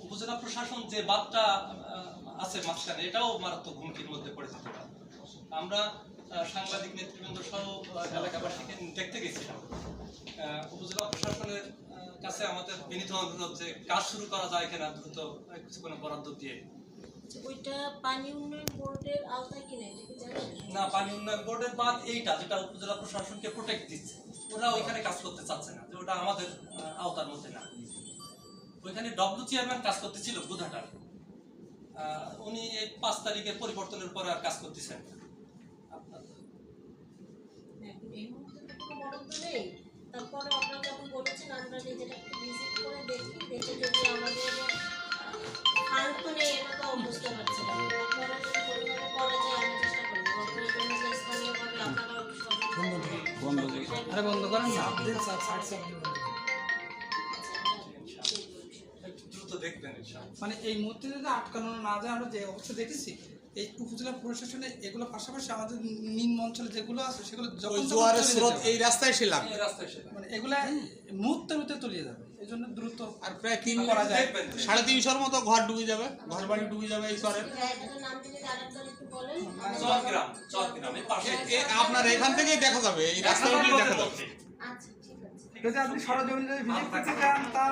উপজেলা প্রশাসন যে বাঁধটা আছে মাঝখানে, এটাও মারাত্মক হুমকির মধ্যে পড়ে যেতে পারে। আমরা সাংবাদিক নেতৃবৃন্দ সহ এলাকাবাসীকে দেখতে গেছিলাম। উপজেলা প্রশাসনের কাছে আমাদের বিনীত অনুরোধ যে কাজ শুরু করা যায় কিনা দ্রুত কিছুক্ষণ বরাদ্দ দিয়ে। ওইটা পানি উন্নয়ন বোর্ডের আওতায় কিনা এটা কি জানেন? না, পানি উন্নয়ন বোর্ডের বাঁধ এইটা যেটা উপজেলা প্রশাসনকে প্রোটেক্ট দিচ্ছে, ওরা ওইখানে কাজ করতে চাচ্ছে না, যে ওটা আমাদের আওতার মধ্যে না। ওইখানে চেয়ারম্যান কাজ করতেছিল বুধাটার, উনি এই 5 তারিখের পরিবর্তনের পরে আর কাজ করতেছেন না। এই মুহূর্তে তো কোনো বরাদ্দ নেই। তারপরে আপনারা যখন বলেছেন আমরা নিজেরা একটু ভিজিট করে দেখি, দেখে যদি আমাদের ফান্ড তো নেই এটা তো বুঝতে পারছি না। আপনারা যদি পরিমাণে করা যায় আমি চেষ্টা করবো। আপনারা জন্য স্থানীয়ভাবে আপনারাও একটু আরে বন্ধ করেন না। দ্রুত দেখবেন ইনশাআল্লাহ। মানে এই মুহূর্তে যদি আটকানো না যায়, আমরা যে অবস্থা দেখেছি এই উপজেলা প্রশাসনে এগুলো পাশাপাশি আমাদের নিম্ন অঞ্চলে যেগুলো আছে সেগুলো জোয়ারের স্রোত এই রাস্তায় ছিলাম, মানে এগুলা মুহূর্তের ভিতরে তলিয়ে যাবে। এই জন্য দ্রুত আর প্রায় 3 করা যায়। 350 মতো ঘর ডুবে যাবে, ঘর বাড়ি ডুবে যাবে এই চরের। জায়গাটার নাম যদি আরেকবার একটু বলেন। চরগ্রাম এই পাশে। আপনার এখান থেকেই দেখা যাবে, এই রাস্তা উঠলে দেখা যাবে। আচ্ছা ঠিক আছে। যদি আপনি সরজমিনে ভিজিট করতে চান তা